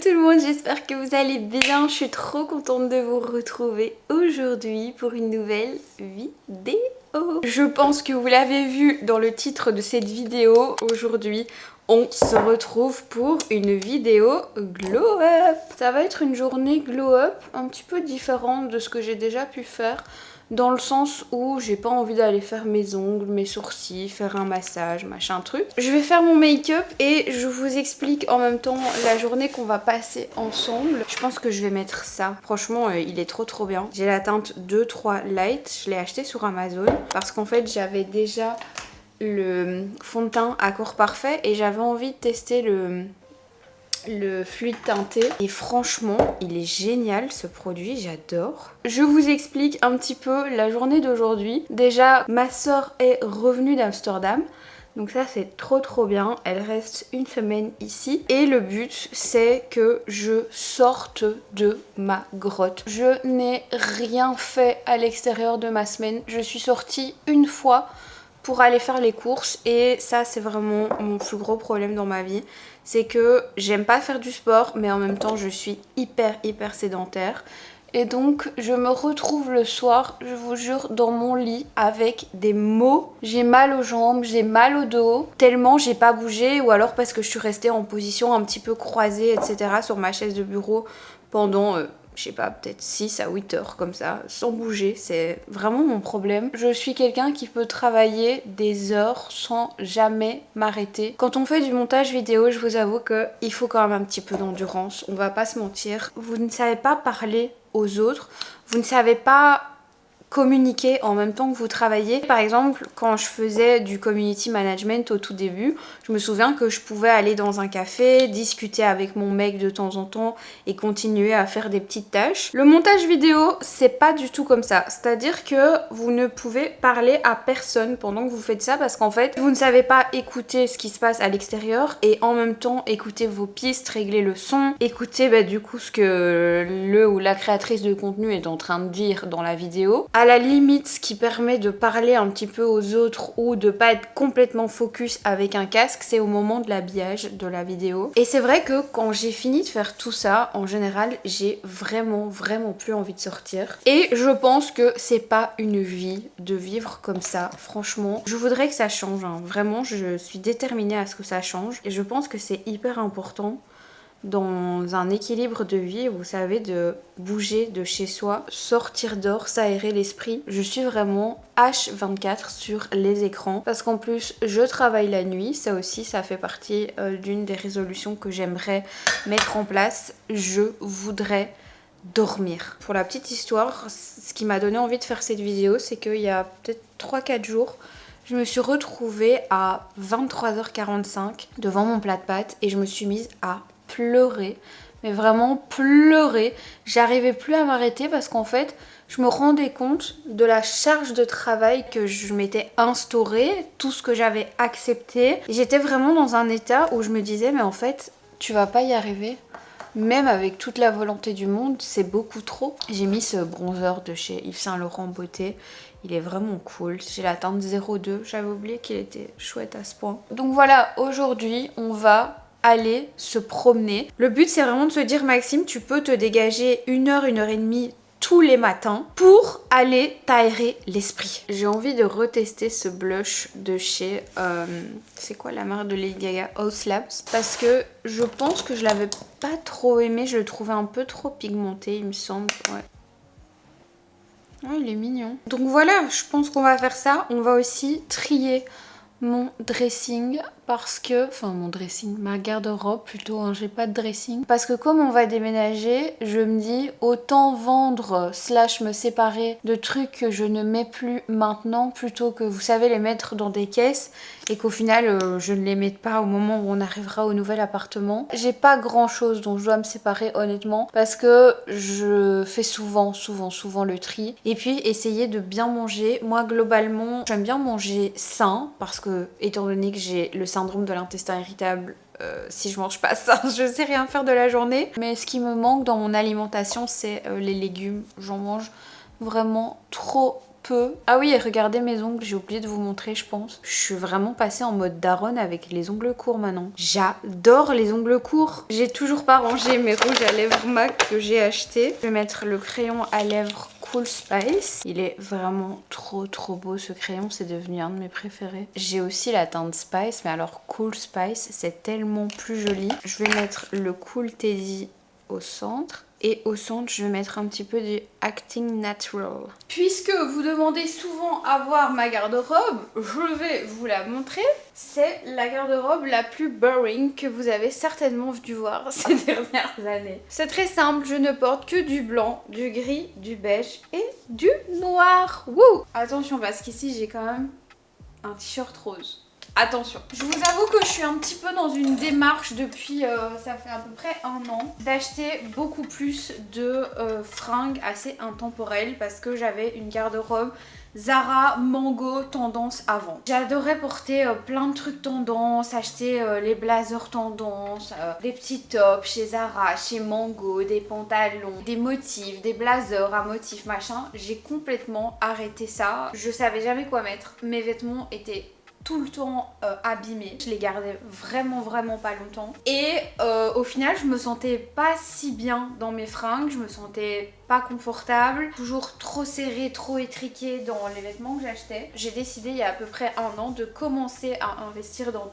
tout le monde, j'espère que vous allez bien. Je suis trop contente de vous retrouver aujourd'hui pour une nouvelle vidéo. Je pense que vous l'avez vu dans le titre de cette vidéo. Aujourd'hui, on se retrouve pour une vidéo glow up. Ça va être une journée glow up un petit peu différente de ce que j'ai déjà pu faire. Dans le sens où j'ai pas envie d'aller faire mes ongles, mes sourcils, faire un massage, machin truc. Je vais faire mon make-up et je vous explique en même temps la journée qu'on va passer ensemble. Je pense que je vais mettre ça. Franchement, il est trop bien. J'ai la teinte 2-3 Light. Je l'ai acheté sur Amazon parce qu'en fait, j'avais déjà le fond de teint Accord Parfait et j'avais envie de tester le fluide teinté et franchement il est génial ce produit, j'adore. Je vous explique un petit peu la journée d'aujourd'hui. Déjà ma soeur est revenue d'Amsterdam, donc ça c'est trop bien. Elle reste une semaine ici et le but c'est que je sorte de ma grotte. Je n'ai rien fait à l'extérieur de ma semaine. Je suis sortie une fois pour aller faire les courses et ça c'est vraiment mon plus gros problème dans ma vie. C'est que j'aime pas faire du sport mais en même temps je suis hyper sédentaire. Et donc je me retrouve le soir, je vous jure, dans mon lit avec des maux. J'ai mal aux jambes, j'ai mal au dos, tellement j'ai pas bougé ou alors parce que je suis restée en position un petit peu croisée, etc. sur ma chaise de bureau pendant... je sais pas, peut-être 6 à 8 heures comme ça, sans bouger. C'est vraiment mon problème. Je suis quelqu'un qui peut travailler des heures sans jamais m'arrêter. Quand on fait du montage vidéo, je vous avoue qu'il faut quand même un petit peu d'endurance. On va pas se mentir. Vous ne savez pas parler aux autres. Vous ne savez pas communiquer en même temps que vous travaillez. Par exemple, quand je faisais du community management au tout début, je me souviens que je pouvais aller dans un café, discuter avec mon mec de temps en temps et continuer à faire des petites tâches. Le montage vidéo, c'est pas du tout comme ça. C'est-à-dire que vous ne pouvez parler à personne pendant que vous faites ça parce qu'en fait, vous ne savez pas écouter ce qui se passe à l'extérieur et en même temps écouter vos pistes, régler le son, écouter du coup ce que le ou la créatrice de contenu est en train de dire dans la vidéo. À la limite, ce qui permet de parler un petit peu aux autres ou de pas être complètement focus avec un casque, c'est au moment de l'habillage de la vidéo. Et c'est vrai que quand j'ai fini de faire tout ça, en général, j'ai vraiment plus envie de sortir. Et je pense que c'est pas une vie de vivre comme ça, franchement. Je voudrais que ça change, hein. Vraiment, je suis déterminée à ce que ça change. Et je pense que c'est hyper important dans un équilibre de vie, vous savez, de bouger de chez soi, sortir dehors, s'aérer l'esprit. Je suis vraiment H24 sur les écrans parce qu'en plus je travaille la nuit, ça aussi ça fait partie d'une des résolutions que j'aimerais mettre en place. Je voudrais dormir. Pour la petite histoire, ce qui m'a donné envie de faire cette vidéo, c'est qu'il y a peut-être 3-4 jours, je me suis retrouvée à 23h45 devant mon plat de pâtes et je me suis mise à pleurer, mais vraiment pleurer. J'arrivais plus à m'arrêter parce qu'en fait je me rendais compte de la charge de travail que je m'étais instaurée, tout ce que j'avais accepté. J'étais vraiment dans un état où je me disais mais en fait tu vas pas y arriver. Même avec toute la volonté du monde, c'est beaucoup trop. J'ai mis ce bronzer de chez Yves Saint Laurent Beauté. Il est vraiment cool. J'ai la teinte 02. J'avais oublié qu'il était chouette à ce point. Donc voilà, aujourd'hui, on va aller se promener. Le but, c'est vraiment de se dire, Maxime, tu peux te dégager 1 heure et demie tous les matins pour aller t'aérer l'esprit. J'ai envie de retester ce blush de chez... c'est quoi la marque de Lady Gaga? Haus Labs. Parce que je pense que je l'avais pas trop aimé. Je le trouvais un peu trop pigmenté, il me semble. Ouais. Oh, il est mignon. Donc voilà, je pense qu'on va faire ça. On va aussi trier mon dressing parce que... Enfin mon dressing, ma garde-robe plutôt, hein, j'ai pas de dressing. Parce que comme on va déménager, je me dis autant vendre / me séparer de trucs que je ne mets plus maintenant plutôt que, vous savez, les mettre dans des caisses et qu'au final je ne les mette pas au moment où on arrivera au nouvel appartement. J'ai pas grand chose dont je dois me séparer honnêtement parce que je fais souvent le tri. Et puis essayer de bien manger. Moi globalement j'aime bien manger sain parce que étant donné que j'ai le syndrome de l'intestin irritable, si je mange pas sain, je sais rien faire de la journée. Mais ce qui me manque dans mon alimentation, c'est les légumes. J'en mange vraiment trop peu. Ah oui, et regardez mes ongles, j'ai oublié de vous montrer je pense. Je suis vraiment passée en mode daronne avec les ongles courts maintenant. J'adore les ongles courts. J'ai toujours pas rangé mes rouges à lèvres MAC que j'ai acheté. Je vais mettre le crayon à lèvres Cool Spice. Il est vraiment trop beau ce crayon, c'est devenu un de mes préférés. J'ai aussi la teinte Spice, mais alors Cool Spice, c'est tellement plus joli. Je vais mettre le Cool Teddy au centre. Et au centre, je vais mettre un petit peu du Acting Natural. Puisque vous demandez souvent à voir ma garde-robe, je vais vous la montrer. C'est la garde-robe la plus boring que vous avez certainement dû voir ces dernières années. C'est très simple, je ne porte que du blanc, du gris, du beige et du noir. Wouh! Attention parce qu'ici j'ai quand même un t-shirt rose. Attention, je vous avoue que je suis un petit peu dans une démarche depuis, ça fait à peu près un an, d'acheter beaucoup plus de fringues assez intemporelles parce que j'avais une garde-robe Zara, Mango, tendance avant. J'adorais porter plein de trucs tendance, acheter les blazers tendance, des petits tops chez Zara, chez Mango, des pantalons, des motifs, des blazers à motifs machin. J'ai complètement arrêté ça. Je savais jamais quoi mettre. Mes vêtements étaient tout le temps abîmés. Je les gardais vraiment pas longtemps. Et au final, je me sentais pas si bien dans mes fringues. Je me sentais pas confortable. Toujours trop serré, trop étriqué dans les vêtements que j'achetais. J'ai décidé il y a à peu près un an de commencer à investir dans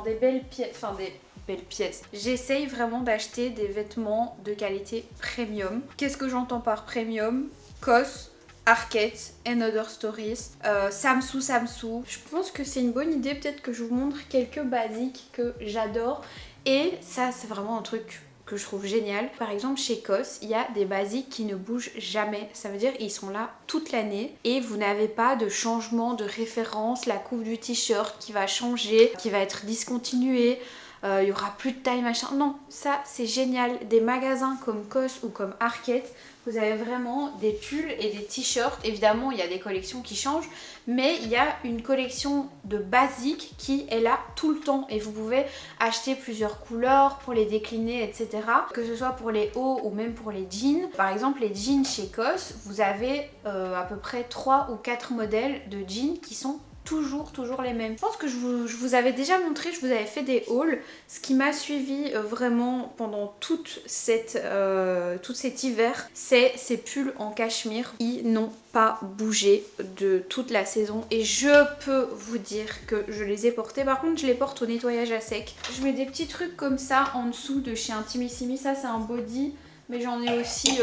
des belles pièces. Enfin des belles pièces. J'essaye vraiment d'acheter des vêtements de qualité premium. Qu'est-ce que j'entends par premium? COS, Arket, and Other Stories, Samsoo. Je pense que c'est une bonne idée, peut-être que je vous montre quelques basiques que j'adore. Et ça c'est vraiment un truc que je trouve génial. Par exemple chez COS, il y a des basiques qui ne bougent jamais. Ça veut dire ils sont là toute l'année et vous n'avez pas de changement de référence. La coupe du t-shirt qui va changer, qui va être discontinuée. Il y aura plus de taille machin. Non, ça c'est génial. Des magasins comme COS ou comme Arket, vous avez vraiment des pulls et des t-shirts. Évidemment, il y a des collections qui changent, mais il y a une collection de basiques qui est là tout le temps. Et vous pouvez acheter plusieurs couleurs pour les décliner, etc. Que ce soit pour les hauts ou même pour les jeans. Par exemple, les jeans chez COS, vous avez à peu près 3 ou 4 modèles de jeans qui sont toujours les mêmes. Je pense que je vous avais déjà montré, je vous avais fait des hauls. Ce qui m'a suivi vraiment pendant tout cet hiver, c'est ces pulls en cachemire. Ils n'ont pas bougé de toute la saison et je peux vous dire que je les ai portés. Par contre, je les porte au nettoyage à sec. Je mets des petits trucs comme ça en dessous de chez Intimissimi. Ça, c'est un body, mais j'en ai aussi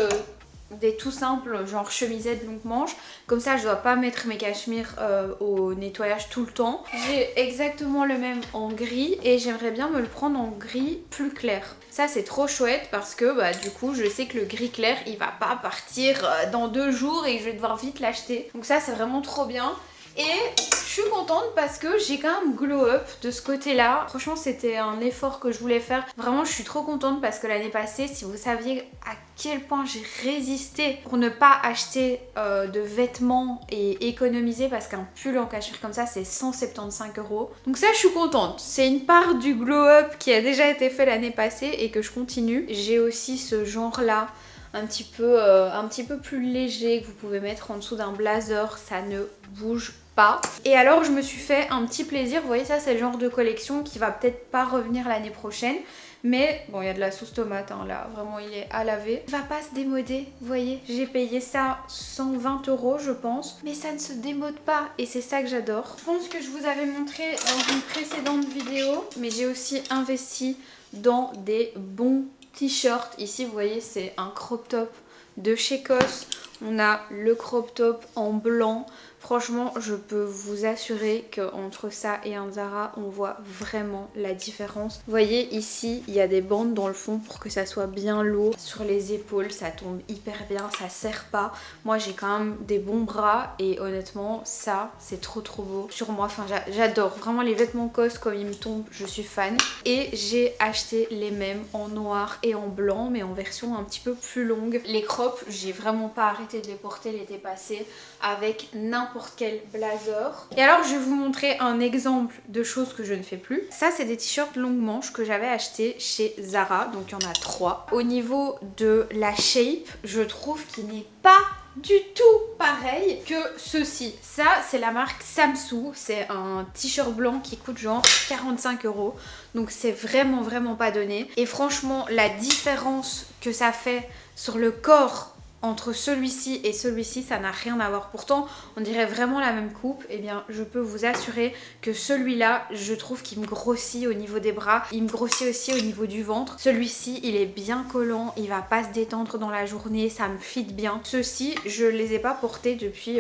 des tout simples, genre chemisette longue manche. Comme ça je dois pas mettre mes cachemires au nettoyage tout le temps. J'ai exactement le même en gris et j'aimerais bien me le prendre en gris plus clair. Ça c'est trop chouette parce que du coup je sais que le gris clair il va pas partir dans 2 jours et je vais devoir vite l'acheter. Donc ça c'est vraiment trop bien. Et je suis contente parce que j'ai quand même glow up de ce côté là. Franchement c'était un effort que je voulais faire. Vraiment je suis trop contente parce que l'année passée, si vous saviez à quel point j'ai résisté pour ne pas acheter de vêtements et économiser, parce qu'un pull en cachemire comme ça c'est 175 €. Donc ça je suis contente. C'est une part du glow up qui a déjà été fait l'année passée et que je continue. J'ai aussi ce genre là un petit peu plus léger que vous pouvez mettre en dessous d'un blazer, ça ne bouge pas. Et alors je me suis fait un petit plaisir, vous voyez ça c'est le genre de collection qui va peut-être pas revenir l'année prochaine. Mais bon, il y a de la sauce tomate hein, là, vraiment il est à laver. Il va pas se démoder, vous voyez, j'ai payé ça 120 € je pense. Mais ça ne se démode pas et c'est ça que j'adore. Je pense que je vous avais montré dans une précédente vidéo, mais j'ai aussi investi dans des bons t-shirt. Ici vous voyez c'est un crop top de chez COS. On a le crop top en blanc. Franchement je peux vous assurer qu'entre ça et un Zara on voit vraiment la différence. Vous voyez ici il y a des bandes dans le fond pour que ça soit bien lourd. Sur les épaules ça tombe hyper bien, ça serre pas. Moi j'ai quand même des bons bras et honnêtement ça c'est trop beau sur moi. Enfin j'adore vraiment les vêtements COS, comme ils me tombent je suis fan. Et j'ai acheté les mêmes en noir et en blanc mais en version un petit peu plus longue. Les crops j'ai vraiment pas arrêté de les porter l'été passé avec n'importe quel blazer. Et alors je vais vous montrer un exemple de choses que je ne fais plus. Ça c'est des t-shirts longue manche que j'avais acheté chez Zara, donc il y en a 3. Au niveau de la shape, je trouve qu'il n'est pas du tout pareil que ceci. Ça, c'est la marque Samsoo. C'est un t-shirt blanc qui coûte genre 45 €. Donc c'est vraiment pas donné. Et franchement, la différence que ça fait sur le corps entre celui-ci et celui-ci, ça n'a rien à voir. Pourtant, on dirait vraiment la même coupe. Eh bien, je peux vous assurer que celui-là, je trouve qu'il me grossit au niveau des bras. Il me grossit aussi au niveau du ventre. Celui-ci, il est bien collant. Il va pas se détendre dans la journée. Ça me fit bien. Ceux-ci, je les ai pas portés depuis...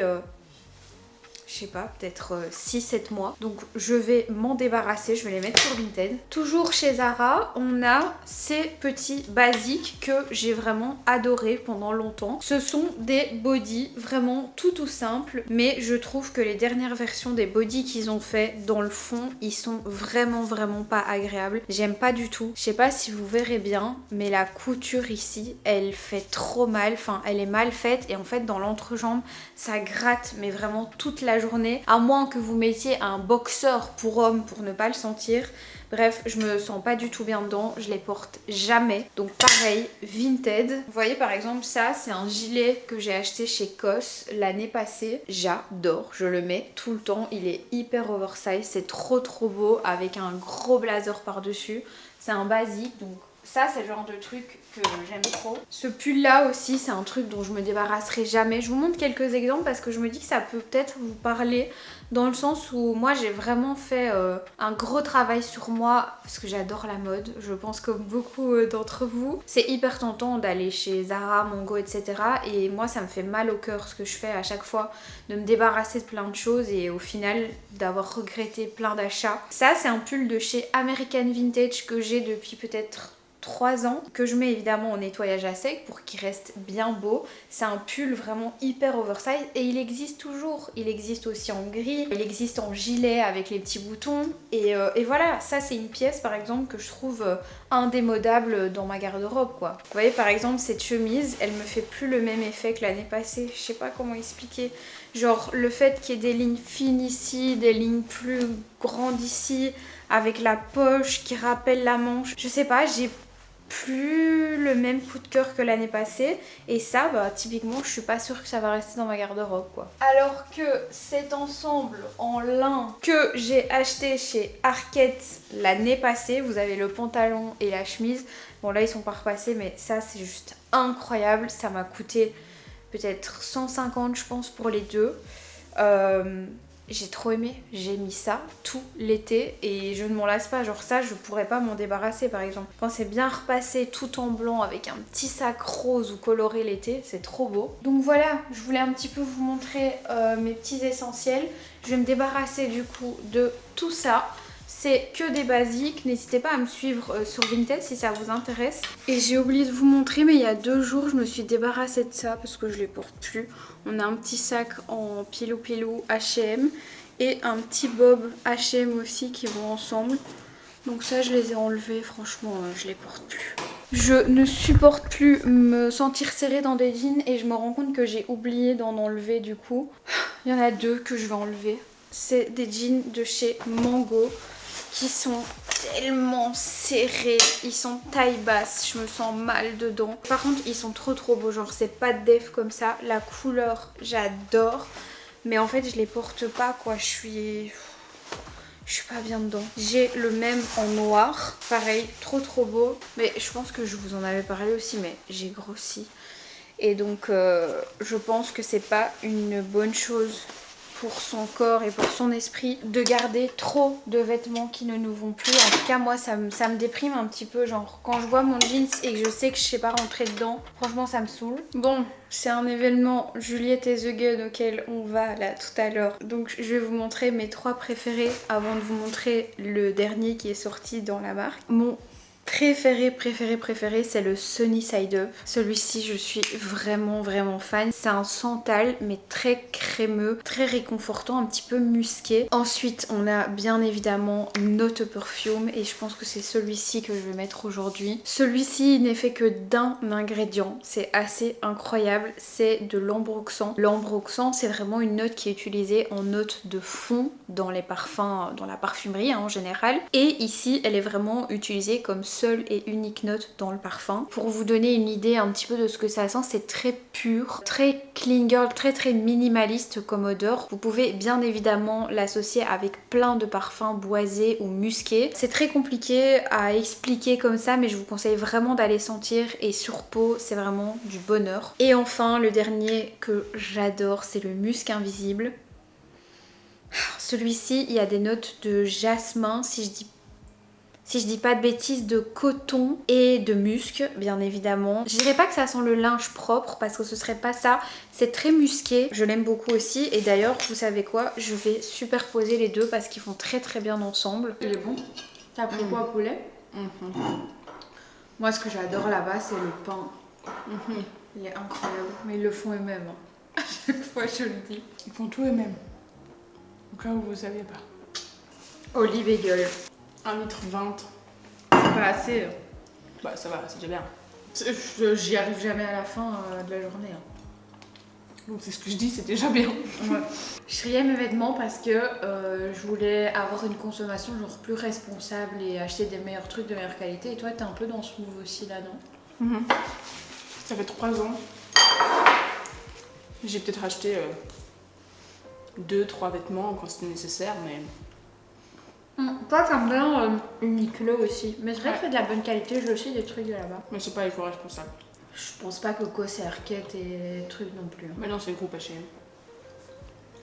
je sais pas, peut-être 6-7 mois. Donc je vais m'en débarrasser, je vais les mettre sur Vinted. Toujours chez Zara, on a ces petits basiques que j'ai vraiment adoré pendant longtemps. Ce sont des bodys vraiment tout simples, mais je trouve que les dernières versions des bodys qu'ils ont fait, dans le fond, ils sont vraiment pas agréables. J'aime pas du tout. Je sais pas si vous verrez bien, mais la couture ici, elle fait trop mal. Enfin, elle est mal faite et en fait, dans l'entrejambe, ça gratte, mais vraiment toute la journée, à moins que vous mettiez un boxeur pour homme pour ne pas le sentir. Bref, je me sens pas du tout bien dedans, je les porte jamais. Donc pareil, Vinted. Vous voyez par exemple ça, c'est un gilet que j'ai acheté chez COS l'année passée. J'adore, je le mets tout le temps, il est hyper oversize, c'est trop beau avec un gros blazer par-dessus. C'est un basique, donc ça c'est le genre de truc que j'aime trop. Ce pull là aussi c'est un truc dont je me débarrasserai jamais. Je vous montre quelques exemples parce que je me dis que ça peut peut-être vous parler, dans le sens où moi j'ai vraiment fait un gros travail sur moi parce que j'adore la mode. Je pense comme beaucoup d'entre vous. C'est hyper tentant d'aller chez Zara, Mongo, etc. Et moi ça me fait mal au cœur ce que je fais à chaque fois, de me débarrasser de plein de choses et au final d'avoir regretté plein d'achats. Ça c'est un pull de chez American Vintage que j'ai depuis peut-être 3 ans, que je mets évidemment au nettoyage à sec pour qu'il reste bien beau. C'est un pull vraiment hyper oversize et il existe toujours. Il existe aussi en gris, il existe en gilet avec les petits boutons et voilà, ça c'est une pièce par exemple que je trouve indémodable dans ma garde-robe quoi. Vous voyez par exemple cette chemise, elle me fait plus le même effet que l'année passée. Je sais pas comment expliquer. Genre le fait qu'il y ait des lignes fines ici, des lignes plus grandes ici, avec la poche qui rappelle la manche. Je sais pas, j'ai plus le même coup de cœur que l'année passée et ça bah typiquement je suis pas sûre que ça va rester dans ma garde-robe quoi. Alors que cet ensemble en lin que j'ai acheté chez Arket l'année passée, vous avez le pantalon et la chemise, bon là ils sont pas repassés mais ça c'est juste incroyable, ça m'a coûté peut-être 150 je pense pour les deux. J'ai trop aimé, j'ai mis ça tout l'été et je ne m'en lasse pas, genre ça je pourrais pas m'en débarrasser par exemple. Quand c'est bien repassé tout en blanc avec un petit sac rose ou coloré l'été, c'est trop beau. Donc voilà, je voulais un petit peu vous montrer mes petits essentiels. Je vais me débarrasser du coup de tout ça. C'est que des basiques, n'hésitez pas à me suivre sur Vinted si ça vous intéresse. Et j'ai oublié de vous montrer mais il y a 2 jours je me suis débarrassée de ça parce que je les porte plus. On a un petit sac en pilou H&M et un petit bob H&M aussi qui vont ensemble. Donc ça je les ai enlevés, franchement je les porte plus. Je ne supporte plus me sentir serrée dans des jeans et je me rends compte que j'ai oublié d'en enlever du coup. Il y en a 2 que je vais enlever. C'est des jeans de chez Mango qui sont tellement serrés, ils sont taille basse, je me sens mal dedans. Par contre ils sont trop beaux, genre c'est pas de def comme ça, la couleur j'adore, mais en fait je les porte pas quoi, je suis pas bien dedans. J'ai le même en noir, pareil, trop beau, mais je pense que je vous en avais parlé aussi, mais j'ai grossi. Et donc je pense que c'est pas une bonne chose pour son corps et pour son esprit de garder trop de vêtements qui ne nous vont plus. En tout cas moi ça me déprime un petit peu, genre quand je vois mon jeans et que je sais que je sais pas rentrer dedans, franchement ça me saoule. Bon, c'est un événement Juliette et The Gun auquel on va là tout à l'heure, donc je vais vous montrer mes 3 préférés avant de vous montrer le dernier qui est sorti dans la marque. Mon préféré c'est le Sunny Side Up. Celui-ci je suis vraiment fan. C'est un santal mais très crémeux, très réconfortant, un petit peu musqué. Ensuite on a bien évidemment Note Perfume et je pense que c'est celui-ci que je vais mettre aujourd'hui. Celui-ci il n'est fait que d'un ingrédient, c'est assez incroyable, c'est de l'ambroxan. L'ambroxan c'est vraiment une note qui est utilisée en note de fond dans les parfums, dans la parfumerie en général. Et ici elle est vraiment utilisée comme seule et unique note dans le parfum. Pour vous donner une idée un petit peu de ce que ça sent, c'est très pur, très clean girl, très minimaliste comme odeur. Vous pouvez bien évidemment l'associer avec plein de parfums boisés ou musqués. C'est très compliqué à expliquer comme ça, mais je vous conseille vraiment d'aller sentir, et sur peau c'est vraiment du bonheur. Et enfin le dernier que j'adore, c'est le musc invisible. Celui-ci, il y a des notes de jasmin, si je dis pas de bêtises, de coton et de musc, bien évidemment. Je dirais pas que ça sent le linge propre parce que ce serait pas ça. C'est très musqué. Je l'aime beaucoup aussi. Et d'ailleurs, vous savez quoi? Je vais superposer les deux parce qu'ils font très bien ensemble. Il est bon. T'as pris quoi, poulet? Moi, ce que j'adore là-bas, c'est le pain. Il est incroyable. Mais ils le font eux-mêmes. À chaque fois, je le dis. Ils font tout eux-mêmes. Au cas où vous ne saviez pas. Olive et gueule. 1,20 litre. C'est pas assez. Bah ça va, c'est déjà bien. J'y arrive jamais à la fin de la journée. Donc c'est ce que je dis, c'est déjà bien. Ouais. Je triais mes vêtements parce que je voulais avoir une consommation genre plus responsable et acheter des meilleurs trucs de meilleure qualité. Et toi, t'es un peu dans ce move aussi là, non? Ça fait 3 ans. J'ai peut-être acheté 2-3 vêtements quand c'était nécessaire, mais... Toi, t'aimes bien Uniqlo aussi. Mais c'est vrai que c'est de la bonne qualité, j'ai aussi des trucs de là-bas. Mais c'est pas éco-responsable. Je pense pas que Coco c'est Arquette et trucs non plus. Mais non, c'est le groupe H&M.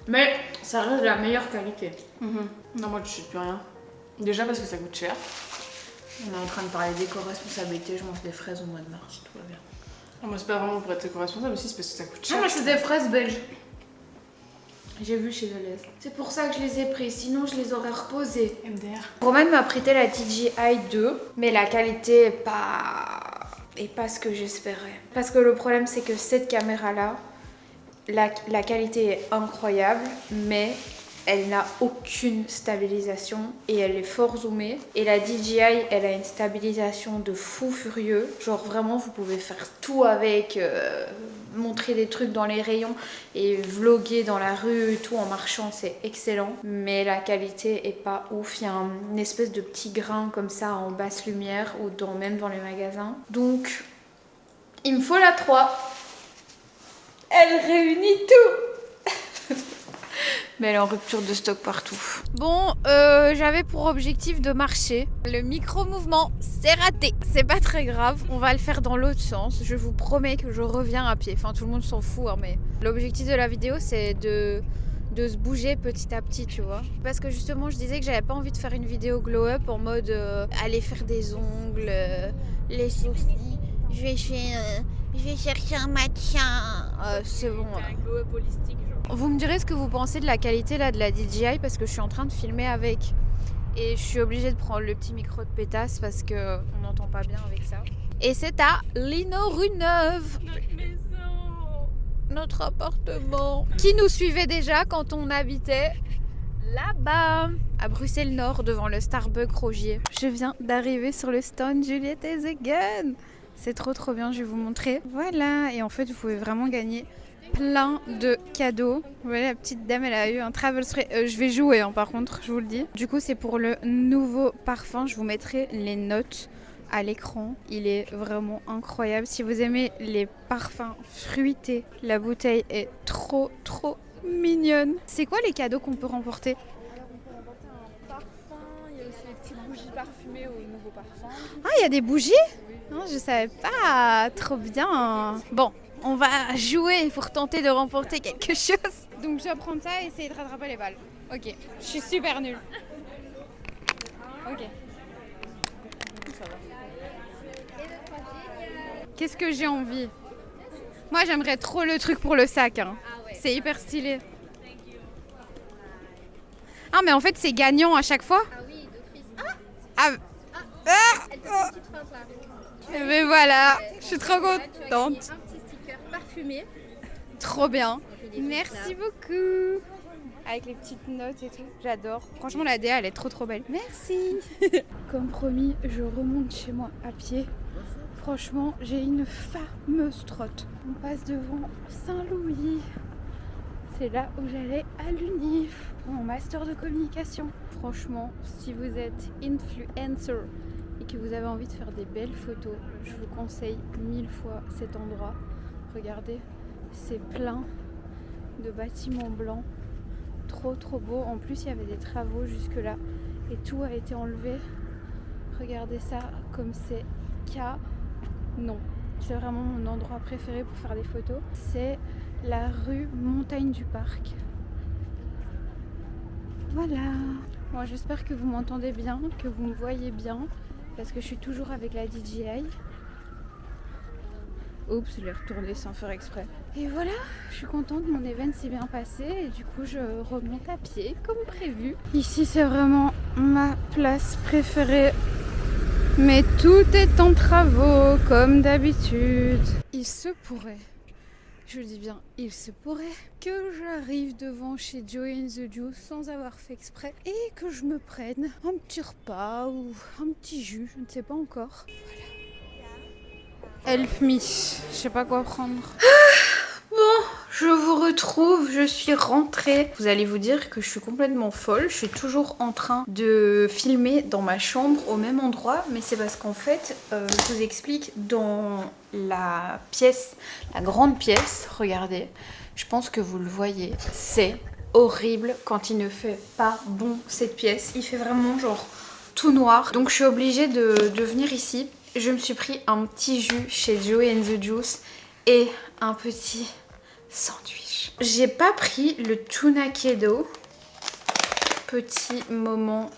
Mais ça reste de la meilleure qualité. Non, moi je sais plus rien. Déjà parce que ça coûte cher. On est en train de parler d'éco-responsabilité, je mange des fraises au mois de mars, tout va bien. Non, moi c'est pas vraiment pour être éco-responsable aussi, c'est parce que ça coûte cher. Non, moi c'est des fraises belges. J'ai vu chez Deleuze. C'est pour ça que je les ai pris, sinon je les aurais reposées. MDR. Roman m'a prêté la DJI 2, mais la qualité est pas ce que j'espérais. Parce que le problème c'est que cette caméra là, la qualité est incroyable, mais elle n'a aucune stabilisation et elle est fort zoomée. Et la DJI, elle a une stabilisation de fou furieux. Genre vraiment, vous pouvez faire tout avec, montrer des trucs dans les rayons et vlogger dans la rue et tout en marchant, c'est excellent. Mais la qualité est pas ouf. Il y a une espèce de petit grain comme ça en basse lumière ou même dans les magasins. Donc, il me faut la 3. Elle réunit tout. Mais elle est en rupture de stock partout. Bon, j'avais pour objectif de marcher. Le micro-mouvement, c'est raté. C'est pas très grave, on va le faire dans l'autre sens. Je vous promets que je reviens à pied. Enfin, tout le monde s'en fout, hein, mais l'objectif de la vidéo, c'est de se bouger petit à petit, tu vois. Parce que justement, je disais que j'avais pas envie de faire une vidéo glow-up en mode aller faire des ongles, les sourcils. Je vais chercher un matcha. C'est bon. Un glow-up holistique, genre. Vous me direz ce que vous pensez de la qualité là de la DJI parce que je suis en train de filmer avec. Et je suis obligée de prendre le petit micro de pétasse parce qu'on n'entend pas bien avec ça. Et c'est à Lino rue Neuve. Notre maison. Notre appartement. Qui nous suivait déjà quand on habitait là-bas, à Bruxelles-Nord, devant le Starbucks Rogier. Je viens d'arriver sur le stand Juliette Ezegen. C'est trop bien, je vais vous montrer. Voilà, et en fait, vous pouvez vraiment gagner plein de cadeaux. Vous voyez, la petite dame, elle a eu un travel spray. Je vais jouer, hein, par contre, je vous le dis. Du coup, c'est pour le nouveau parfum. Je vous mettrai les notes à l'écran. Il est vraiment incroyable. Si vous aimez les parfums fruités, la bouteille est trop mignonne. C'est quoi les cadeaux qu'on peut remporter? On peut remporter un parfum, il y a aussi les petites bougies parfumées au nouveau parfum. Ah, il y a des bougies? Non, je savais pas. Trop bien. Bon, on va jouer pour tenter de remporter quelque chose. Donc je dois prendre ça et essayer de rattraper les balles. Ok, je suis super nulle. Ok. Ça va. Qu'est-ce que j'ai envie? Moi j'aimerais trop le truc pour le sac. Hein. C'est hyper stylé. Ah mais en fait c'est gagnant à chaque fois? Ah oui, d'office. Elle te fait une petite feinte là. Mais voilà, je suis trop Tu vas gagner contente. un petit sticker parfumé. Trop bien. Je vais Merci beaucoup. Avec les petites notes et tout, j'adore. Franchement la DA elle est trop belle. Merci. Comme promis, je remonte chez moi à pied. Franchement, j'ai une fameuse trotte. On passe devant Saint-Louis. C'est là où j'allais à l'UNIF pour mon master de communication. Franchement, si vous êtes influencer et et que vous avez envie de faire des belles photos, je vous conseille 1000 fois cet endroit. Regardez, c'est plein de bâtiments blancs, trop beau. En plus il y avait des travaux jusque là et tout a été enlevé. Regardez ça comme c'est canon. C'est vraiment mon endroit préféré pour faire des photos. C'est la rue Montagne du Parc. Voilà. Moi j'espère que vous m'entendez bien, que vous me voyez bien, parce que je suis toujours avec la DJI. Oups, je l'ai retourné sans faire exprès. Et voilà, je suis contente, mon event s'est bien passé et du coup je remonte à pied comme prévu. Ici c'est vraiment ma place préférée. Mais tout est en travaux comme d'habitude. Il se pourrait, je dis bien il se pourrait, que j'arrive devant chez Joey and the Juice sans avoir fait exprès et que je me prenne un petit repas ou un petit jus, je ne sais pas encore. Voilà. Help me, je sais pas quoi prendre. Bon, je vous retrouve, je suis rentrée. Vous allez vous dire que je suis complètement folle. Je suis toujours en train de filmer dans ma chambre au même endroit. Mais c'est parce qu'en fait, je vous explique, dans la pièce, la grande pièce, regardez, je pense que vous le voyez, c'est horrible quand il ne fait pas bon cette pièce. Il fait vraiment genre tout noir. Donc je suis obligée de venir ici. Je me suis pris un petit jus chez Joey and the Juice et un petit sandwich. J'ai pas pris le tuna kedo. Petit moment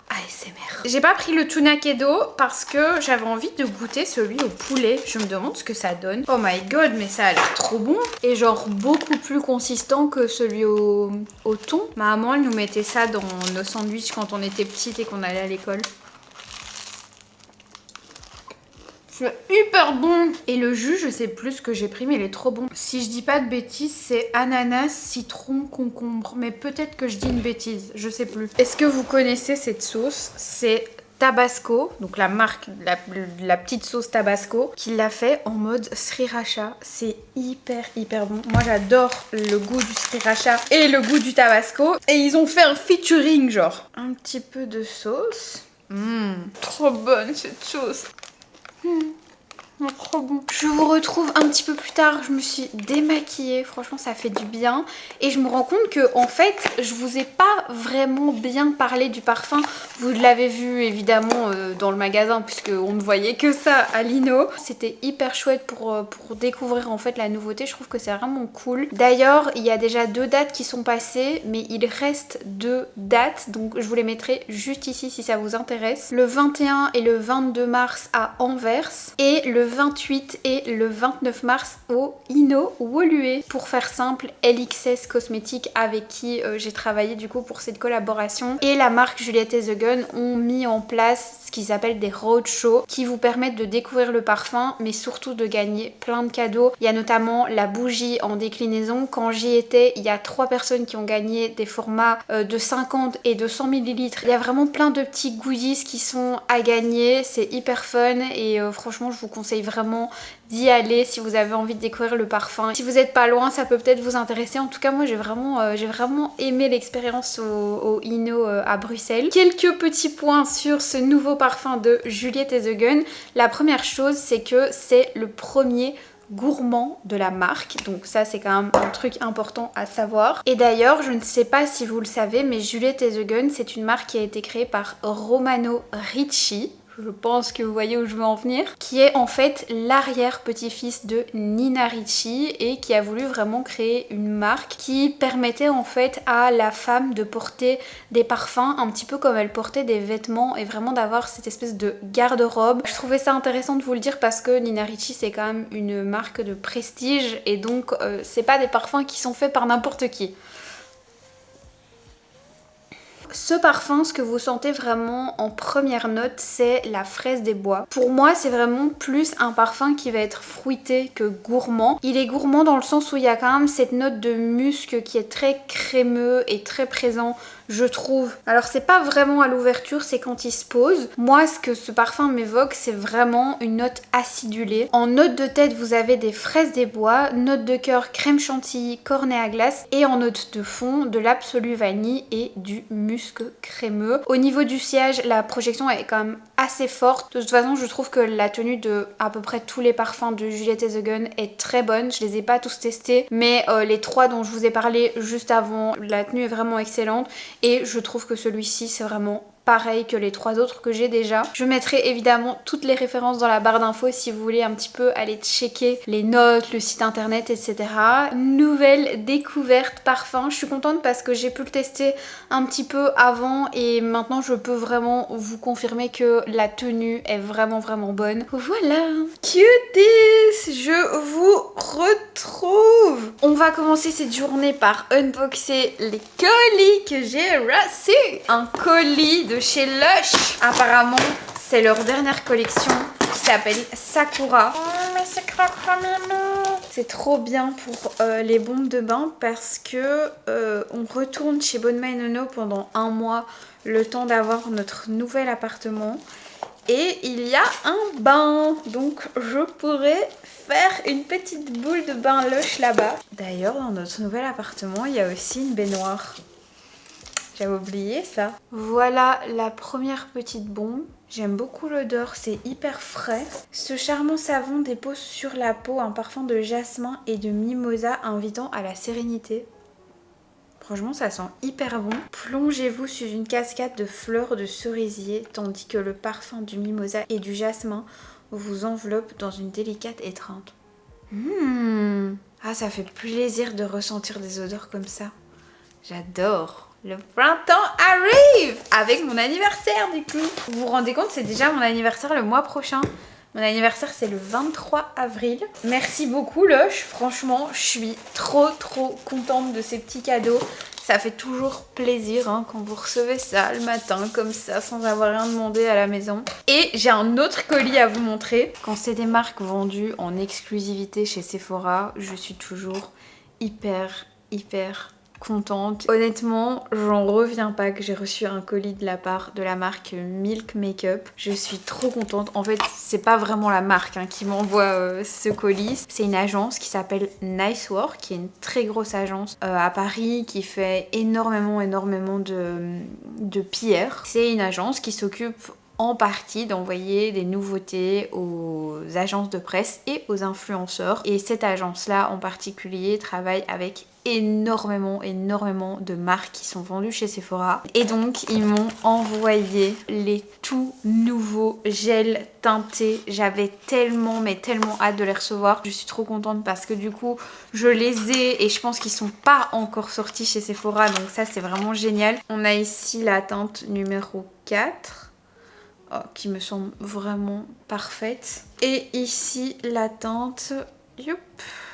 ASMR. J'ai pas pris le tuna kedo parce que j'avais envie de goûter celui au poulet. Je me demande ce que ça donne. Oh my god, mais ça a l'air trop bon. Et genre beaucoup plus consistant que celui au thon. Ma maman elle nous mettait ça dans nos sandwichs quand on était petite et qu'on allait à l'école. C'est hyper bon. Et le jus, je sais plus ce que j'ai pris, mais il est trop bon. Si je dis pas de bêtises, c'est ananas, citron, concombre. Mais peut-être que je dis une bêtise, je sais plus. Est-ce que vous connaissez cette sauce? C'est Tabasco, donc la marque, la petite sauce Tabasco, qui l'a fait en mode sriracha. C'est hyper bon. Moi j'adore le goût du sriracha et le goût du Tabasco. Et ils ont fait un featuring genre. Un petit peu de sauce. Trop bonne cette sauce. Trop bon. Je vous retrouve un petit peu plus tard. Je me suis démaquillée, franchement ça fait du bien. Et je me rends compte que en fait je vous ai pas vraiment bien parlé du parfum. Vous l'avez vu évidemment dans le magasin puisque on ne voyait que ça à Lino. C'était hyper chouette pour découvrir en fait la nouveauté. Je trouve que c'est vraiment cool. D'ailleurs il y a déjà 2 dates qui sont passées, mais il reste 2 dates, donc je vous les mettrai juste ici si ça vous intéresse. Le 21 et le 22 mars à Anvers et le 28 et le 29 mars au Ino Woluwe. Pour faire simple, LXS Cosmétiques avec qui j'ai travaillé du coup pour cette collaboration et la marque Juliette et The Gun ont mis en place ce qu'ils appellent des roadshows qui vous permettent de découvrir le parfum mais surtout de gagner plein de cadeaux. Il y a notamment la bougie en déclinaison. Quand j'y étais, il y a 3 personnes qui ont gagné des formats de 50 et de 100 ml. Il y a vraiment plein de petits goodies qui sont à gagner. C'est hyper fun et franchement je vous conseille vraiment d'y aller si vous avez envie de découvrir le parfum. Si vous n'êtes pas loin, ça peut peut-être vous intéresser. En tout cas, moi j'ai vraiment aimé l'expérience au Ino à Bruxelles. Quelques petits points sur ce nouveau parfum de Juliette et The Gun. La première chose, c'est que c'est le premier gourmand de la marque, donc ça c'est quand même un truc important à savoir. Et d'ailleurs je ne sais pas si vous le savez, mais Juliette et The Gun c'est une marque qui a été créée par Romano Ricci. Je pense que vous voyez où je veux en venir, qui est en fait l'arrière-petit-fils de Nina Ricci et qui a voulu vraiment créer une marque qui permettait en fait à la femme de porter des parfums un petit peu comme elle portait des vêtements et vraiment d'avoir cette espèce de garde-robe. Je trouvais ça intéressant de vous le dire parce que Nina Ricci c'est quand même une marque de prestige et donc c'est pas des parfums qui sont faits par n'importe qui. Ce parfum, ce que vous sentez vraiment en première note, c'est la fraise des bois. Pour moi, c'est vraiment plus un parfum qui va être fruité que gourmand. Il est gourmand dans le sens où il y a quand même cette note de musc qui est très crémeux et très présent, je trouve. Alors c'est pas vraiment à l'ouverture, c'est quand il se pose. Moi, ce que ce parfum m'évoque, c'est vraiment une note acidulée. En note de tête, vous avez des fraises des bois, note de cœur crème chantilly, cornet à glace et en note de fond, de l'absolu vanille et du musc musc crémeux. Au niveau du siège, la projection est quand même assez forte. De toute façon, je trouve que la tenue de à peu près tous les parfums de Juliette et The Gun est très bonne. Je les ai pas tous testés, mais les 3 dont je vous ai parlé juste avant, la tenue est vraiment excellente et je trouve que celui-ci c'est vraiment pareil que les 3 autres que j'ai déjà. Je mettrai évidemment toutes les références dans la barre d'infos si vous voulez un petit peu aller checker les notes, le site internet, etc. Nouvelle découverte parfum. Je suis contente parce que j'ai pu le tester un petit peu avant et maintenant je peux vraiment vous confirmer que la tenue est vraiment bonne. Voilà, cuties, je vous retrouve. On va commencer cette journée par unboxer les colis que j'ai reçus. Un colis de chez Lush. Apparemment, c'est leur dernière collection qui s'appelle Sakura. Oh, mais c'est c'est trop bien pour les bombes de bain parce que on retourne chez Bonne Nono pendant 1 mois, le temps d'avoir notre nouvel appartement. Et il y a un bain, donc je pourrais faire une petite boule de bain Lush là-bas. D'ailleurs, dans notre nouvel appartement, il y a aussi une baignoire. J'avais oublié ça. Voilà la première petite bombe. J'aime beaucoup l'odeur, c'est hyper frais. Ce charmant savon dépose sur la peau un parfum de jasmin et de mimosa invitant à la sérénité. Franchement, ça sent hyper bon. Plongez-vous sous une cascade de fleurs de cerisier tandis que le parfum du mimosa et du jasmin vous enveloppe dans une délicate étreinte. Ah, ça fait plaisir de ressentir des odeurs comme ça. J'adore. Le printemps arrive avec mon anniversaire du coup. Vous vous rendez compte, c'est déjà mon anniversaire le mois prochain. Mon anniversaire c'est le 23 avril. Merci beaucoup Lush, franchement je suis trop contente de ces petits cadeaux. Ça fait toujours plaisir hein, quand vous recevez ça le matin comme ça sans avoir rien demandé à la maison. Et j'ai un autre colis à vous montrer. Quand c'est des marques vendues en exclusivité chez Sephora, je suis toujours hyper contente. Honnêtement, j'en reviens pas que j'ai reçu un colis de la part de la marque Milk Makeup. Je suis trop contente. En fait, c'est pas vraiment la marque hein, qui m'envoie ce colis. C'est une agence qui s'appelle Nice Work, qui est une très grosse agence à Paris qui fait énormément de PR. C'est une agence qui s'occupe en partie d'envoyer des nouveautés aux agences de presse et aux influenceurs. Et cette agence-là en particulier travaille avec énormément de marques qui sont vendues chez Sephora. Et donc ils m'ont envoyé les tout nouveaux gels teintés. J'avais tellement hâte de les recevoir. Je suis trop contente parce que du coup je les ai et je pense qu'ils sont pas encore sortis chez Sephora. Donc ça c'est vraiment génial. On a ici la teinte numéro 4. Qui me semble vraiment parfaite. Et ici la teinte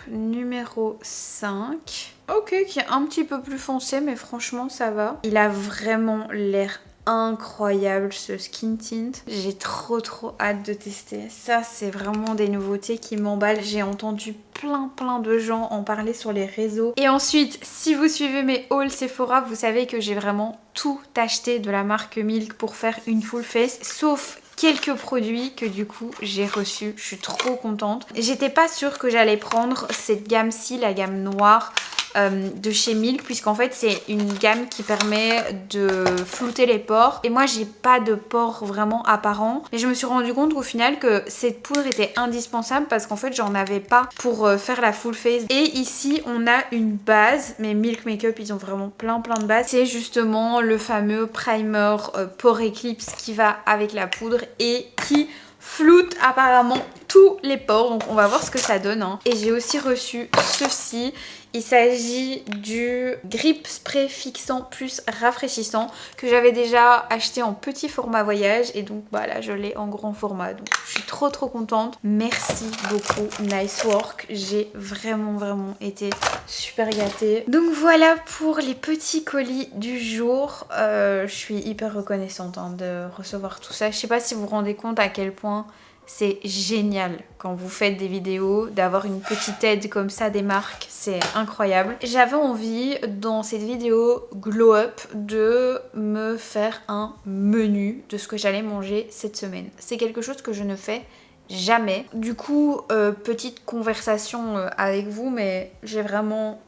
numéro 5. Ok, qui est un petit peu plus foncé mais franchement ça va. Il a vraiment l'air incroyable ce skin tint. J'ai trop hâte de tester. Ça c'est vraiment des nouveautés qui m'emballent. J'ai entendu plein de gens en parler sur les réseaux. Et ensuite, si vous suivez mes hauls Sephora, vous savez que j'ai vraiment tout acheté de la marque Milk pour faire une full face, sauf quelques produits que du coup j'ai reçus. Je suis trop contente. J'étais pas sûre que j'allais prendre cette gamme-ci, la gamme noire de chez Milk, puisqu'en fait c'est une gamme qui permet de flouter les pores et moi j'ai pas de pores vraiment apparents, mais je me suis rendu compte au final que cette poudre était indispensable parce qu'en fait j'en avais pas pour faire la full face. Et ici on a une base, mais Milk Makeup ils ont vraiment plein de bases. C'est justement le fameux primer Pore Eclipse qui va avec la poudre et qui floute apparemment tous les pores, donc on va voir ce que ça donne hein. Et j'ai aussi reçu ceci. Il s'agit du Grip Spray fixant plus rafraîchissant que j'avais déjà acheté en petit format voyage et donc bah là je l'ai en grand format, donc je suis trop contente. Merci beaucoup Nice Work, j'ai vraiment été super gâtée. Donc voilà pour les petits colis du jour. Je suis hyper reconnaissante hein, de recevoir tout ça. Je sais pas si vous vous rendez compte à quel point c'est génial quand vous faites des vidéos d'avoir une petite aide comme ça des marques, c'est incroyable. J'avais envie dans cette vidéo glow up de me faire un menu de ce que j'allais manger cette semaine. C'est quelque chose que je ne fais jamais. Du coup, petite conversation avec vous, mais j'ai vraiment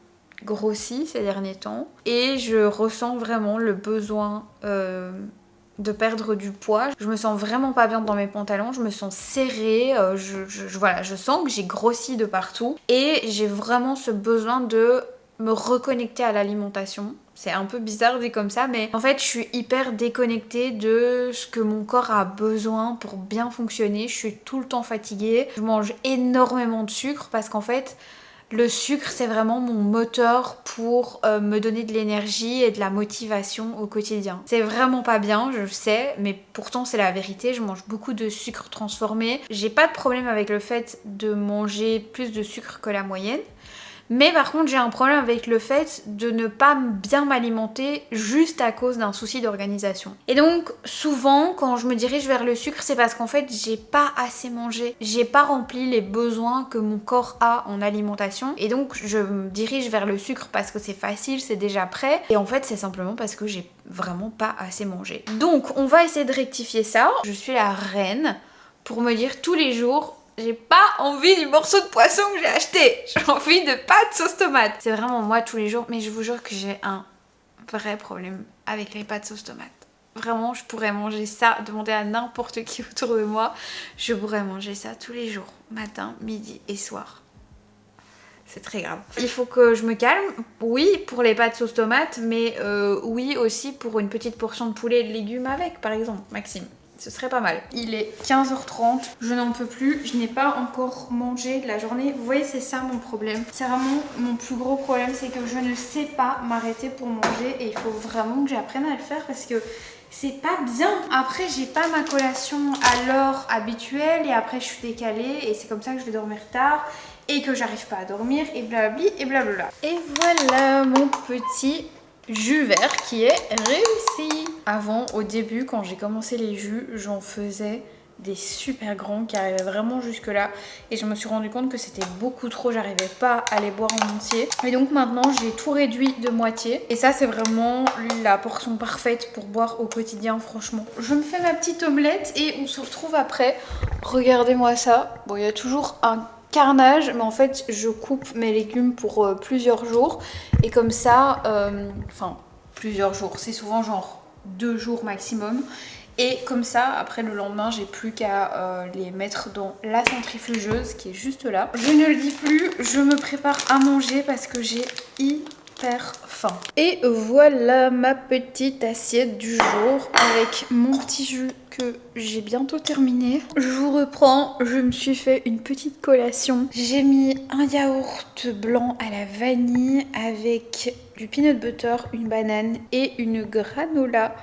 grossi ces derniers temps et je ressens vraiment le besoin de perdre du poids. Je me sens vraiment pas bien dans mes pantalons, je me sens serrée, voilà, je sens que j'ai grossi de partout et j'ai vraiment ce besoin de me reconnecter à l'alimentation. C'est un peu bizarre dit comme ça, mais en fait je suis hyper déconnectée de ce que mon corps a besoin pour bien fonctionner. Je suis tout le temps fatiguée, je mange énormément de sucre parce qu'en fait le sucre, c'est vraiment mon moteur pour me donner de l'énergie et de la motivation au quotidien. C'est vraiment pas bien, je le sais, mais pourtant c'est la vérité. Je mange beaucoup de sucre transformé. J'ai pas de problème avec le fait de manger plus de sucre que la moyenne. Mais par contre, j'ai un problème avec le fait de ne pas bien m'alimenter juste à cause d'un souci d'organisation. Et donc, souvent, quand je me dirige vers le sucre, c'est parce qu'en fait, j'ai pas assez mangé. J'ai pas rempli les besoins que mon corps a en alimentation. Et donc, je me dirige vers le sucre parce que c'est facile, c'est déjà prêt. Et en fait, c'est simplement parce que j'ai vraiment pas assez mangé. Donc, on va essayer de rectifier ça. Je suis la reine pour me dire tous les jours... J'ai pas envie du morceau de poisson que j'ai acheté. J'ai envie de pâtes sauce tomate. C'est vraiment moi tous les jours. Mais je vous jure que j'ai un vrai problème avec les pâtes sauce tomate. Vraiment, je pourrais manger ça. Demander à n'importe qui autour de moi. Je pourrais manger ça tous les jours. Matin, midi et soir. C'est très grave. Il faut que je me calme. Oui, pour les pâtes sauce tomate. Mais oui aussi pour une petite portion de poulet et de légumes avec, par exemple, Maxime. Ce serait pas mal. Il est 15h30, je n'en peux plus, je n'ai pas encore mangé de la journée. Vous voyez, c'est ça mon problème. C'est vraiment mon plus gros problème, c'est que je ne sais pas m'arrêter pour manger et il faut vraiment que j'apprenne à le faire parce que c'est pas bien. Après, j'ai pas ma collation à l'heure habituelle et après je suis décalée et c'est comme ça que je vais dormir tard et que j'arrive pas à dormir et blabli et blablabla. Et voilà mon petit jus vert qui est réussi. Avant, au début, quand j'ai commencé les jus, j'en faisais des super grands qui arrivaient vraiment jusque là et je me suis rendu compte que c'était beaucoup trop, j'arrivais pas à les boire en entier et donc maintenant j'ai tout réduit de moitié et ça c'est vraiment la portion parfaite pour boire au quotidien. Franchement, je me fais ma petite omelette et on se retrouve après. Regardez-moi ça. Bon, il y a toujours un carnage, mais en fait je coupe mes légumes pour plusieurs jours et comme ça, plusieurs jours, c'est souvent genre 2 jours maximum et comme ça après le lendemain j'ai plus qu'à les mettre dans la centrifugeuse qui est juste là. Je ne le dis plus, je me prépare à manger parce que j'ai hyper faim. Et voilà ma petite assiette du jour avec mon petit jus que j'ai bientôt terminé. Je vous reprends, je me suis fait une petite collation. J'ai mis un yaourt blanc à la vanille avec du peanut butter, une banane et une granola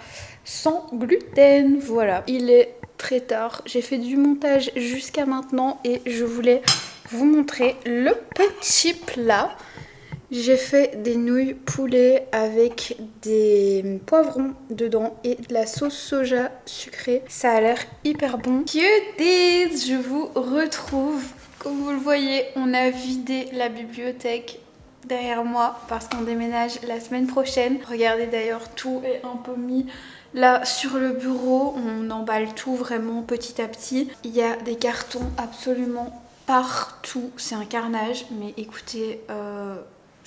sans gluten. Voilà, il est très tard. J'ai fait du montage jusqu'à maintenant et je voulais vous montrer le petit plat. J'ai fait des nouilles poulet avec des poivrons dedans et de la sauce soja sucrée. Ça a l'air hyper bon. Cuties, je vous retrouve. Comme vous le voyez, on a vidé la bibliothèque derrière moi parce qu'on déménage la semaine prochaine. Regardez d'ailleurs, tout est un peu mis là sur le bureau. On emballe tout vraiment petit à petit. Il y a des cartons absolument partout. C'est un carnage, mais écoutez...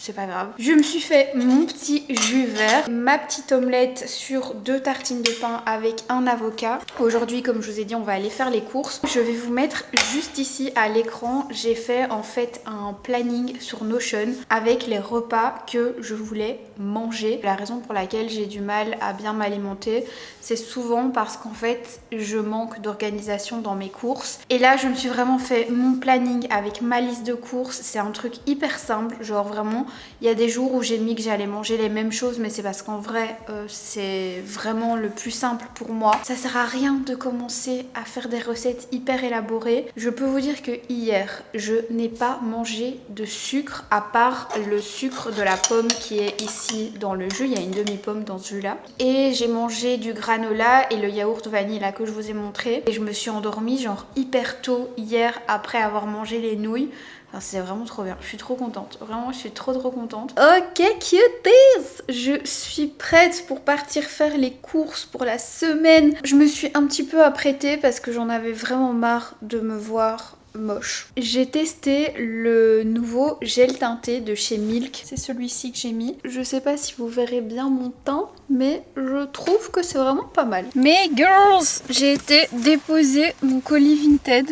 c'est pas grave. Je me suis fait mon petit jus vert, ma petite omelette sur 2 tartines de pain avec un avocat. Aujourd'hui, comme je vous ai dit, on va aller faire les courses. Je vais vous mettre juste ici à l'écran. J'ai fait en fait un planning sur Notion avec les repas que je voulais manger. La raison pour laquelle j'ai du mal à bien m'alimenter, c'est souvent parce qu'en fait, je manque d'organisation dans mes courses. Et là, je me suis vraiment fait mon planning avec ma liste de courses. C'est un truc hyper simple, genre vraiment... Il y a des jours où j'ai mis que j'allais manger les mêmes choses, mais c'est parce qu'en vrai, c'est vraiment le plus simple pour moi. Ça sert à rien de commencer à faire des recettes hyper élaborées. Je peux vous dire que hier, je n'ai pas mangé de sucre à part le sucre de la pomme qui est ici dans le jus. Il y a une demi-pomme dans ce jus-là. Et j'ai mangé du granola et le yaourt vanille là que je vous ai montré. Et je me suis endormie genre hyper tôt hier après avoir mangé les nouilles. Enfin, c'est vraiment trop bien, je suis trop contente, vraiment je suis trop contente. Ok cuties, je suis prête pour partir faire les courses pour la semaine. Je me suis un petit peu apprêtée parce que j'en avais vraiment marre de me voir moche. J'ai testé le nouveau gel teinté de chez Milk. C'est celui-ci que j'ai mis. Je sais pas si vous verrez bien mon teint, mais je trouve que c'est vraiment pas mal. Mais girls, j'ai été déposer mon colis Vinted.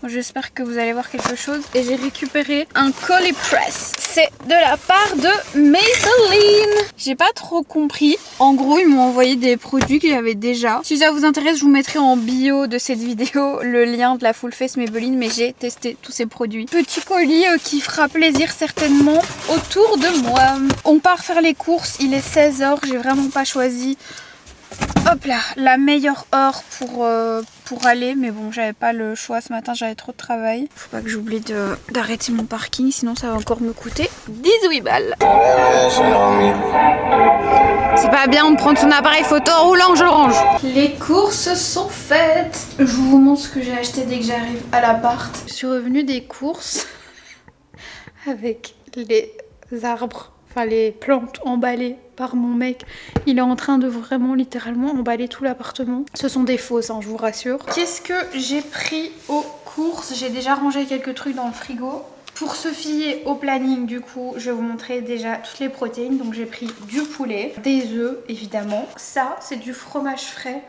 J'espère que vous allez voir quelque chose. Et j'ai récupéré un colis press. C'est de la part de Maybelline. J'ai pas trop compris. En gros, ils m'ont envoyé des produits qu'il y avait déjà. Si ça vous intéresse, je vous mettrai en bio de cette vidéo le lien de la Full Face Maybelline. Mais j'ai testé tous ces produits. Petit colis qui fera plaisir certainement autour de moi. On part faire les courses. Il est 16 h. J'ai vraiment pas choisi... Hop là, la meilleure heure pour aller, mais bon, j'avais pas le choix ce matin, j'avais trop de travail. Faut pas que j'oublie d'arrêter mon parking, sinon ça va encore me coûter 18 balles. C'est pas bien de prendre son appareil photo en roulant, je le range. Les courses sont faites. Je vous montre ce que j'ai acheté dès que j'arrive à l'appart. Je suis revenue des courses avec les arbres. Enfin, les plantes emballées par mon mec. Il est en train de vraiment littéralement emballer tout l'appartement. Ce sont des fausses, hein, je vous rassure. Qu'est-ce que j'ai pris aux courses? J'ai déjà rangé quelques trucs dans le frigo. Pour se fier au planning, du coup, je vais vous montrer déjà toutes les protéines. Donc j'ai pris du poulet, des œufs évidemment. Ça, c'est du fromage frais.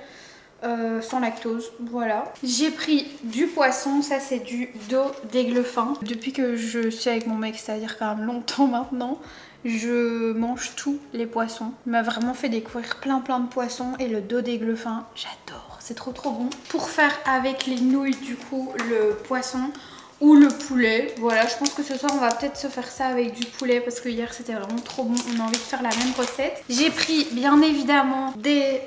Sans lactose, voilà. J'ai pris du poisson, ça c'est du dos d'aigle fin. Depuis que je suis avec mon mec, c'est-à-dire quand même longtemps maintenant, je mange tous les poissons. Il m'a vraiment fait découvrir plein de poissons et le dos d'aigle fin, j'adore, c'est trop bon. Pour faire avec les nouilles du coup le poisson ou le poulet, voilà, je pense que ce soir on va peut-être se faire ça avec du poulet parce que hier c'était vraiment trop bon, on a envie de faire la même recette. J'ai pris bien évidemment des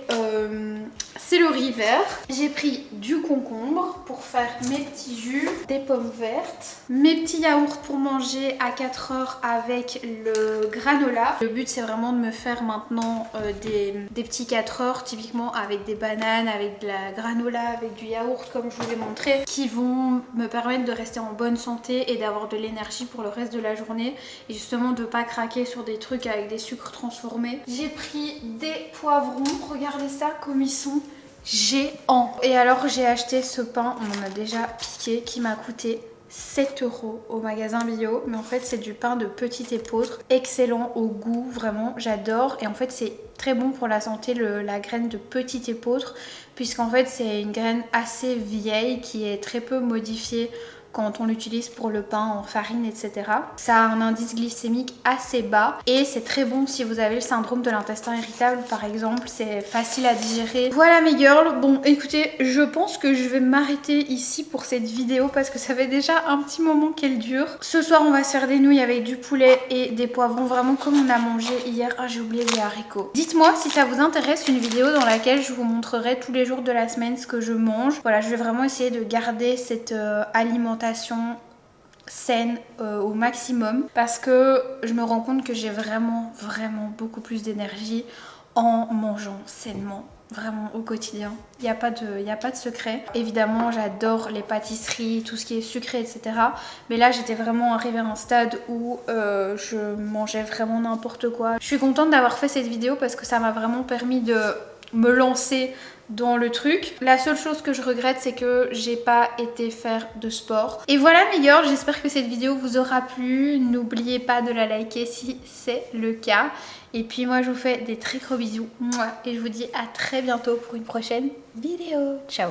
céleri vert, j'ai pris du concombre pour faire mes petits jus, des pommes vertes, mes petits yaourts pour manger à 4 h avec le granola. Le but c'est vraiment de me faire maintenant des petits 4 h typiquement avec des bananes, avec de la granola, avec du yaourt comme je vous ai montré, qui vont me permettre de rester en bonne santé et d'avoir de l'énergie pour le reste de la journée et justement de pas craquer sur des trucs avec des sucres transformés. J'ai pris des poivrons, regardez ça comme ils sont géants. Et alors j'ai acheté ce pain, on en a déjà piqué, qui m'a coûté 7 € au magasin bio, mais en fait c'est du pain de petit épeautre, excellent au goût, vraiment j'adore. Et en fait c'est très bon pour la santé la graine de petit épeautre, puisqu'en fait c'est une graine assez vieille qui est très peu modifiée quand on l'utilise pour le pain en farine, etc. Ça a un indice glycémique assez bas et c'est très bon si vous avez le syndrome de l'intestin irritable par exemple, c'est facile à digérer. Voilà mes girls, bon écoutez, je pense que je vais m'arrêter ici pour cette vidéo parce que ça fait déjà un petit moment qu'elle dure. Ce soir on va se faire des nouilles avec du poulet et des poivrons, vraiment comme on a mangé hier. Ah, j'ai oublié les haricots. Dites-moi si ça vous intéresse une vidéo dans laquelle je vous montrerai tous les jours de la semaine ce que je mange. Voilà, je vais vraiment essayer de garder cette alimentation saine au maximum parce que je me rends compte que j'ai vraiment beaucoup plus d'énergie en mangeant sainement, vraiment au quotidien. Il n'y a pas de secret. Évidemment j'adore les pâtisseries, tout ce qui est sucré, etc. Mais là j'étais vraiment arrivée à un stade où je mangeais vraiment n'importe quoi. Je suis contente d'avoir fait cette vidéo parce que ça m'a vraiment permis de me lancer dans le truc. La seule chose que je regrette, c'est que j'ai pas été faire de sport. Et voilà mes girls, j'espère que cette vidéo vous aura plu. N'oubliez pas de la liker si c'est le cas. Et puis moi je vous fais des très gros bisous. Et je vous dis à très bientôt pour une prochaine vidéo. Ciao.